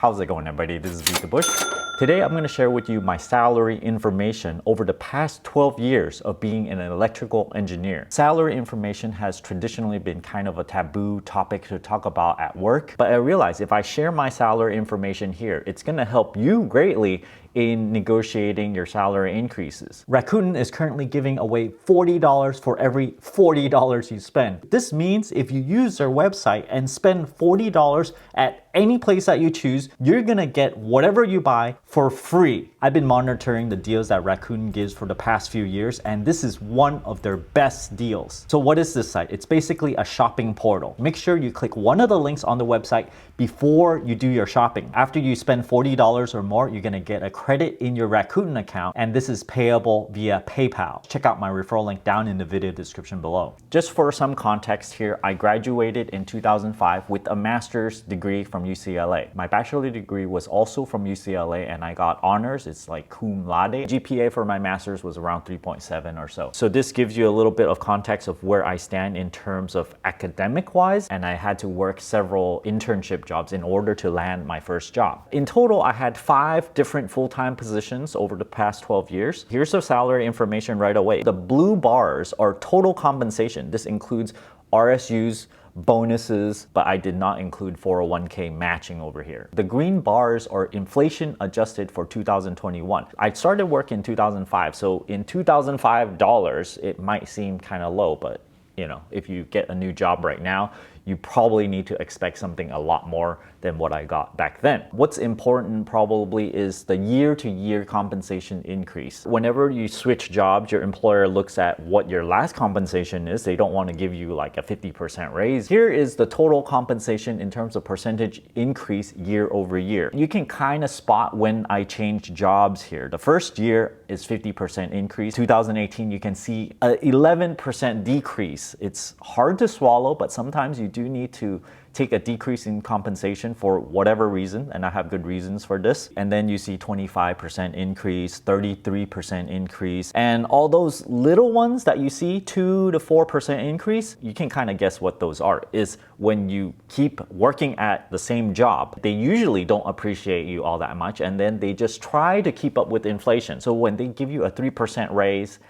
How's it going, everybody? This is BeatTheBush. Today I'm going to share with you my salary information over the past 12 years of being an electrical engineer. Salary information has traditionally been kind of a taboo topic to talk about at work, but I realized if I share my salary information here, it's going to help you greatly in negotiating your salary increases. Rakuten is currently giving away $40 for every $40 you spend. This means if you use their website and spend $40 at any place that you choose, you're gonna get whatever you buy for free. I've been monitoring the deals that Rakuten gives for the past few years, and this is one of their best deals. So what is this site? It's basically a shopping portal. Make sure you click one of the links on the website before you do your shopping. After you spend $40 or more, you're gonna get a credit in your Rakuten account, and this is payable via PayPal. Check out my referral link down in the video description below. Just for some context here, I graduated in 2005 with a master's degree from UCLA. My bachelor degree was also from UCLA, and I got honors. It's like cum laude. GPA for my master's was around 3.7 or so. So this gives you a little bit of context of where I stand in terms of academic wise, and I had to work several internship jobs in order to land my first job. In total, I had 5 different full-time positions over the past 12 years. Here's the salary information right away. The blue bars are total compensation. This includes RSUs, bonuses, but I did not include 401k matching over here. The green bars are inflation adjusted for 2021. I started work in 2005, so in 2005 dollars, it might seem kind of low, but you know, if you get a new job right now, you probably need to expect something a lot more than what I got back then. What's important probably is the year-to-year compensation increase. Whenever you switch jobs, your employer looks at what your last compensation is. They don't want to give you like a 50% raise. Here is the total compensation in terms of percentage increase year over year. You can kind of spot when I changed jobs here. The first year is 50% increase. 2018, you can see an 11% decrease. It's hard to swallow, but sometimes you do need to take a decrease in compensation for whatever reason, and I have good reasons for this. And then you see 25% increase, 33% increase, and all those little ones that you see, 2 to 4% increase, you can kind of guess what those are. Is when you keep working at the same job, they usually don't appreciate you all that much, and then they just try to keep up with inflation. So when they give you a 3% raise,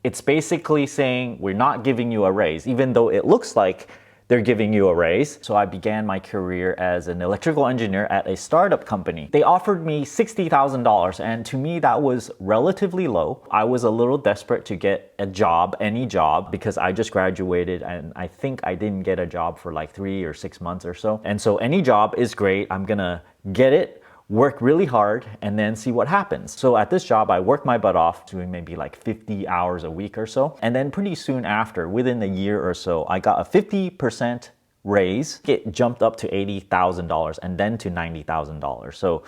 it's basically saying we're not giving you a raise, even though it looks like they're giving you a raise. So I began my career as an electrical engineer at a startup company. They offered me $60,000, and to me that was relatively low. I was a little desperate to get a job, any job, because I just graduated and I think I didn't get a job for like 3 or 6 months or so. And so any job is great. I'm gonna get it, work really hard, and then see what happens. So at this job, I worked my butt off, doing maybe like 50 hours a week or so. And then pretty soon after, within a year or so, I got a 50% raise. It jumped up to $80,000 and then to $90,000. So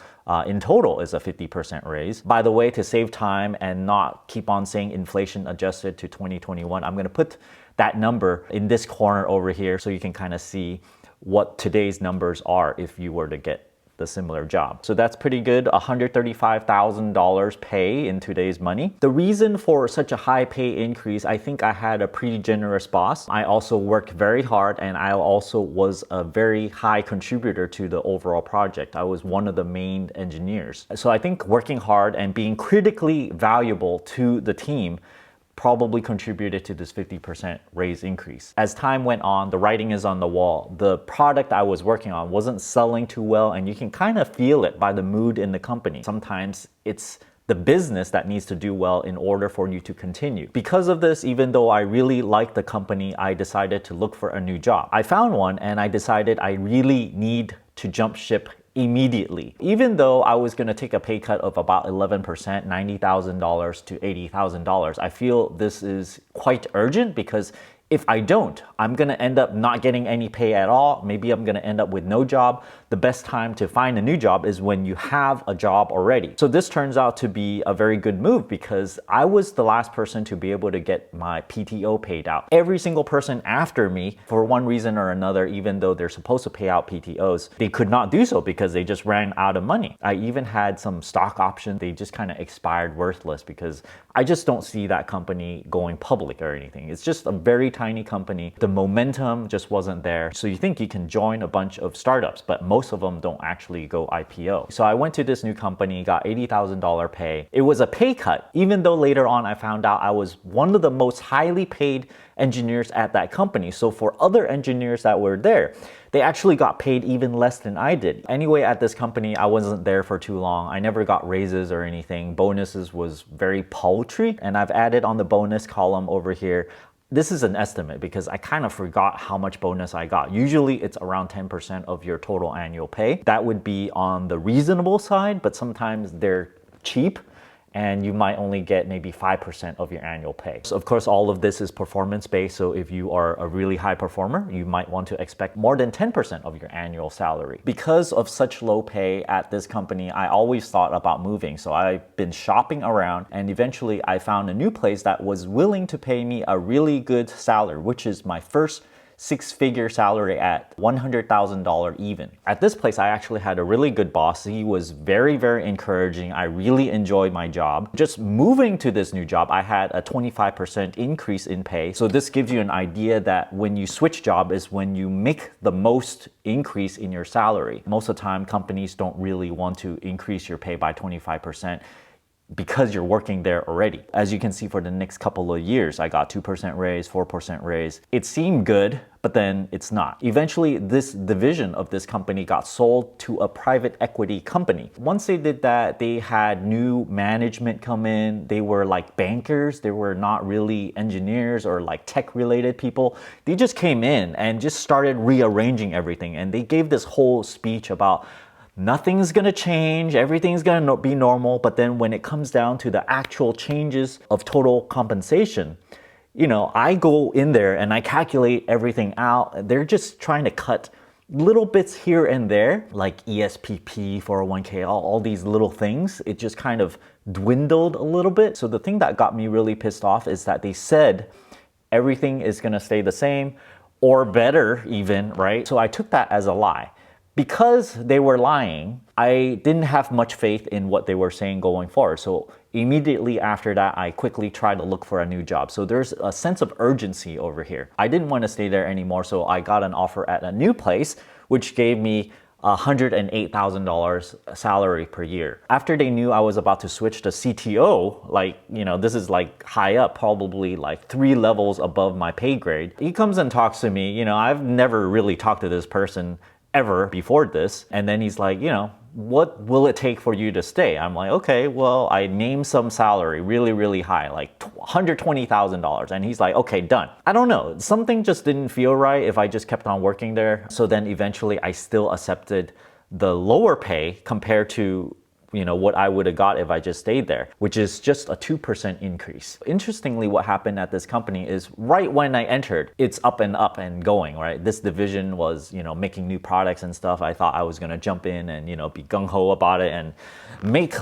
in total is a 50% raise. By the way, to save time and not keep on saying inflation adjusted to 2021, I'm gonna put that number in this corner over here so you can kind of see what today's numbers are if you were to get the similar job. So that's pretty good, $135,000 pay in today's money. The reason for such a high pay increase, I think I had a pretty generous boss. I also worked very hard, and I also was a very high contributor to the overall project. I was one of the main engineers. So I think working hard and being critically valuable to the team probably contributed to this 50% raise increase. As time went on, the writing is on the wall. The product I was working on wasn't selling too well, and you can kind of feel it by the mood in the company. Sometimes it's the business that needs to do well in order for you to continue. Because of this, even though I really liked the company, I decided to look for a new job. I found one, and I decided I really need to jump ship immediately. Even though I was going to take a pay cut of about 11%, $90,000 to $80,000, I feel this is quite urgent because if I don't, I'm gonna end up not getting any pay at all. Maybe I'm gonna end up with no job. The best time to find a new job is when you have a job already. So this turns out to be a very good move because I was the last person to be able to get my PTO paid out. Every single person after me, for one reason or another, even though they're supposed to pay out PTOs, they could not do so because they just ran out of money. I even had some stock options. They just kind of expired worthless because I just don't see that company going public or anything. It's just a very tiny company. The momentum just wasn't there. So you think you can join a bunch of startups, but most most of them don't actually go IPO. So I went to this new company, got $80,000 pay. It was a pay cut, even though later on I found out I was one of the most highly paid engineers at that company. So for other engineers that were there, they actually got paid even less than I did. Anyway, at this company, I wasn't there for too long. I never got raises or anything. Bonuses was very paltry. And I've added on the bonus column over here. This is an estimate because I kind of forgot how much bonus I got. Usually it's around 10% of your total annual pay. That would be on the reasonable side, but sometimes they're cheap and you might only get maybe 5% of your annual pay. So of course, all of this is performance-based. So if you are a really high performer, you might want to expect more than 10% of your annual salary. Because of such low pay at this company, I always thought about moving. So I've been shopping around and eventually I found a new place that was willing to pay me a really good salary, which is my first six-figure salary at $100,000 even. At this place, I actually had a really good boss. He was very, very encouraging. I really enjoyed my job. Just moving to this new job, I had a 25% increase in pay. So this gives you an idea that when you switch job is when you make the most increase in your salary. Most of the time, companies don't really want to increase your pay by 25%. Because you're working there already. As you can see, for the next couple of years, I got 2% raise, 4% raise. It seemed good, but then it's not. Eventually, this division of this company got sold to a private equity company. Once they did that, they had new management come in. They were like bankers. They were not really engineers or like tech related people. They just came in and just started rearranging everything. And they gave this whole speech about nothing's gonna change, everything's gonna be normal, but then when it comes down to the actual changes of total compensation, you know, I go in there and I calculate everything out. They're just trying to cut little bits here and there, like ESPP, 401k, all these little things. It just kind of dwindled a little bit. So the thing that got me really pissed off is that they said everything is gonna stay the same or better even, right? So I took that as a lie. Because they were lying, I didn't have much faith in what they were saying going forward. So immediately after that, I quickly tried to look for a new job. So there's a sense of urgency over here. I didn't want to stay there anymore, so I got an offer at a new place, which gave me $108,000 salary per year. After they knew I was about to switch to CTO, like, you know, this is like high up, probably like 3 levels above my pay grade. He comes and talks to me. You know, I've never really talked to this person ever before this. And then he's like, you know, what will it take for you to stay? I'm like, okay, well, I named some salary really, really high, like $120,000. And he's like, okay, done. I don't know. Something just didn't feel right if I just kept on working there. So then eventually I still accepted the lower pay compared to, you know, what I would have got if I just stayed there, which is just a 2% increase. Interestingly, what happened at this company is right when I entered, it's up and going, right? This division was, you know, making new products and stuff. I thought I was gonna jump in and, you know, be gung-ho about it and make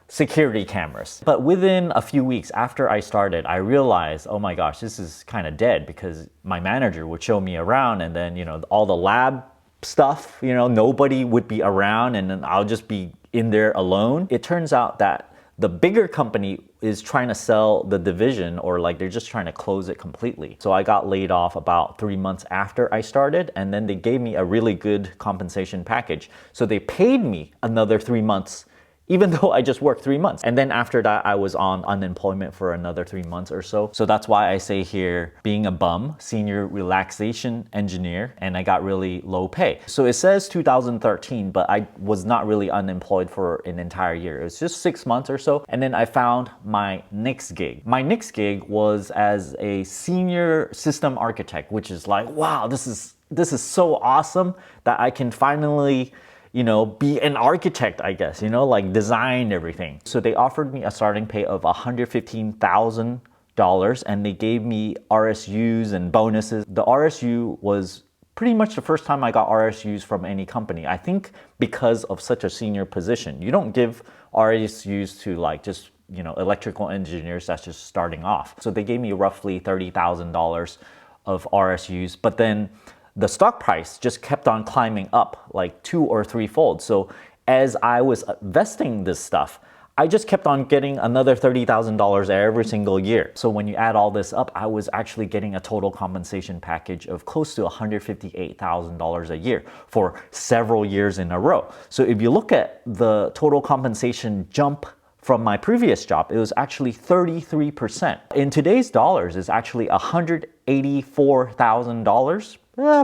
security cameras. But within a few weeks after I started, I realized, oh my gosh, this is kind of dead, because my manager would show me around and then, you know, all the lab stuff, you know, nobody would be around and then I'll just be in there alone. It turns out that the bigger company is trying to sell the division, or like they're just trying to close it completely. So I got laid off about 3 months after I started, and then they gave me a really good compensation package. So they paid me another 3 months, even though I just worked 3 months. And then after that, I was on unemployment for another 3 months or so. So that's why I say here, being a bum, senior relaxation engineer, and I got really low pay. So it says 2013, but I was not really unemployed for an entire year. It was just 6 months or so. And then I found my next gig. My next gig was as a senior system architect, which is like, wow, this is so awesome that I can finally, you know, be an architect, I guess, you know, like design everything. So they offered me a starting pay of $115,000 and they gave me RSUs and bonuses. The RSU was pretty much the first time I got RSUs from any company. I think because of such a senior position. You don't give RSUs to like just, you know, electrical engineers that's just starting off. So they gave me roughly $30,000 of RSUs, but then the stock price just kept on climbing up like 2 or 3 fold. So as I was vesting this stuff, I just kept on getting another $30,000 every single year. So when you add all this up, I was actually getting a total compensation package of close to $158,000 a year for several years in a row. So if you look at the total compensation jump from my previous job, it was actually 33%. In today's dollars, it's actually $184,000.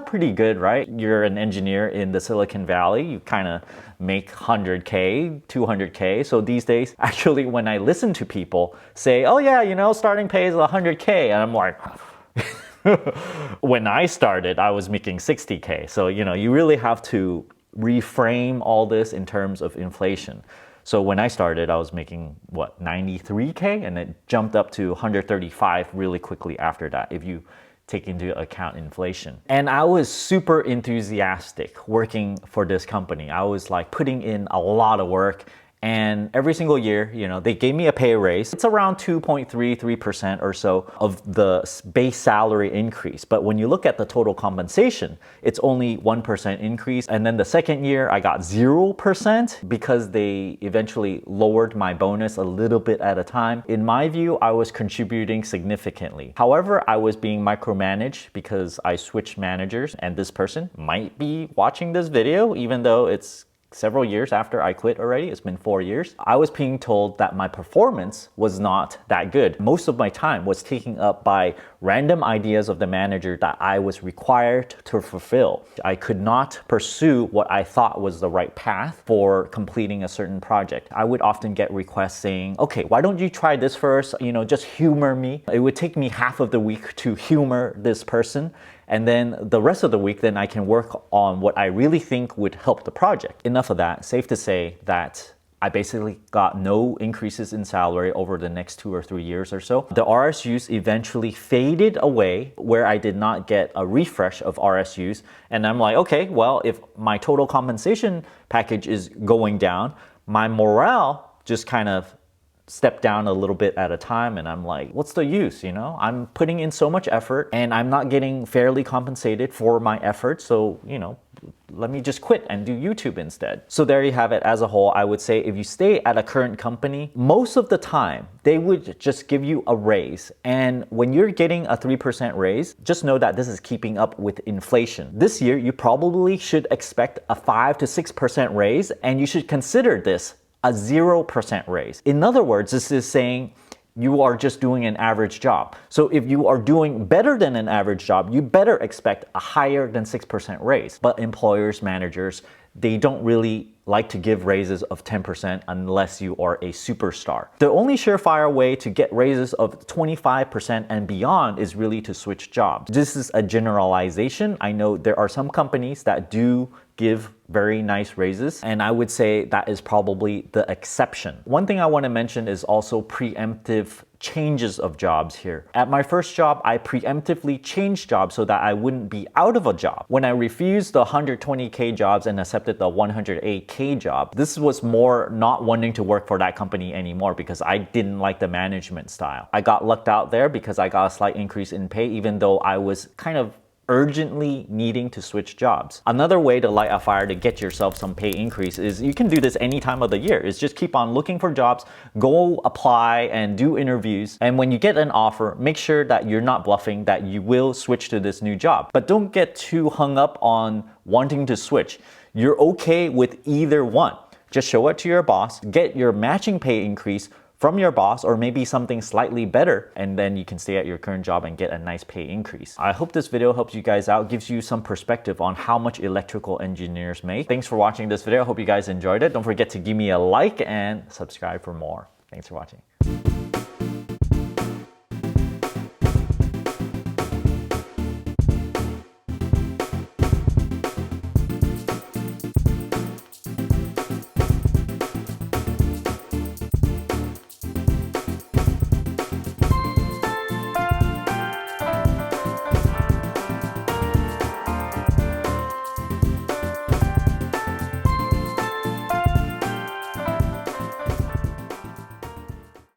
Pretty good, right? You're an engineer in the Silicon Valley, you kind of make 100K, 200K. So these days, actually, when I listen to people say, oh yeah, you know, starting pay is 100K, and I'm like, when I started, I was making 60K. So, you know, you really have to reframe all this in terms of inflation. So when I started, I was making, what, 93K? And it jumped up to 135 really quickly after that, if you take into account inflation. And I was super enthusiastic working for this company. I was like putting in a lot of work. And every single year, you know, they gave me a pay raise. It's around 2.33% or so of the base salary increase. But when you look at the total compensation, it's only 1% increase. And then the second year, I got 0% because they eventually lowered my bonus a little bit at a time. In my view, I was contributing significantly. However, I was being micromanaged because I switched managers, and this person might be watching this video, even though it's several years after I quit already. It's been 4 years. I was being told that my performance was not that good. Most of my time was taken up by random ideas of the manager that I was required to fulfill. I could not pursue what I thought was the right path for completing a certain project. I would often get requests saying, okay, why don't you try this first? You know, just humor me. It would take me half of the week to humor this person. And then the rest of the week, then I can work on what I really think would help the project. Enough of that. Safe to say that I basically got no increases in salary over the next 2 or 3 years or so. The RSUs eventually faded away where I did not get a refresh of RSUs. And I'm like, okay, well, if my total compensation package is going down, my morale just kind of step down a little bit at a time, and I'm like, what's the use, you know? I'm putting in so much effort and I'm not getting fairly compensated for my effort, so, you know, let me just quit and do YouTube instead. So there you have it. As a whole, I would say if you stay at a current company, most of the time, they would just give you a raise. And when you're getting a 3% raise, just know that this is keeping up with inflation. This year, you probably should expect a 5 to 6% raise, and you should consider this a 0% raise. In other words, this is saying you are just doing an average job. So if you are doing better than an average job, you better expect a higher than 6% raise. But employers, managers, they don't really like to give raises of 10% unless you are a superstar. The only surefire way to get raises of 25% and beyond is really to switch jobs. This is a generalization. I know there are some companies that do give very nice raises, and I would say that is probably the exception. One thing I want to mention is also preemptive changes of jobs here. At my first job, I preemptively changed jobs so that I wouldn't be out of a job. When I refused the 120K jobs and accepted the 108K job, this was more not wanting to work for that company anymore because I didn't like the management style. I got lucked out there because I got a slight increase in pay, even though I was kind of urgently needing to switch jobs. Another way to light a fire to get yourself some pay increase is you can do this any time of the year. Is just keep on looking for jobs, go apply and do interviews. And when you get an offer, make sure that you're not bluffing, that you will switch to this new job. But don't get too hung up on wanting to switch. You're okay with either one. Just show it to your boss, get your matching pay increase from your boss, or maybe something slightly better, and then you can stay at your current job and get a nice pay increase. I hope this video helps you guys out, gives you some perspective on how much electrical engineers make. Thanks for watching this video. I hope you guys enjoyed it. Don't forget to give me a like and subscribe for more. Thanks for watching.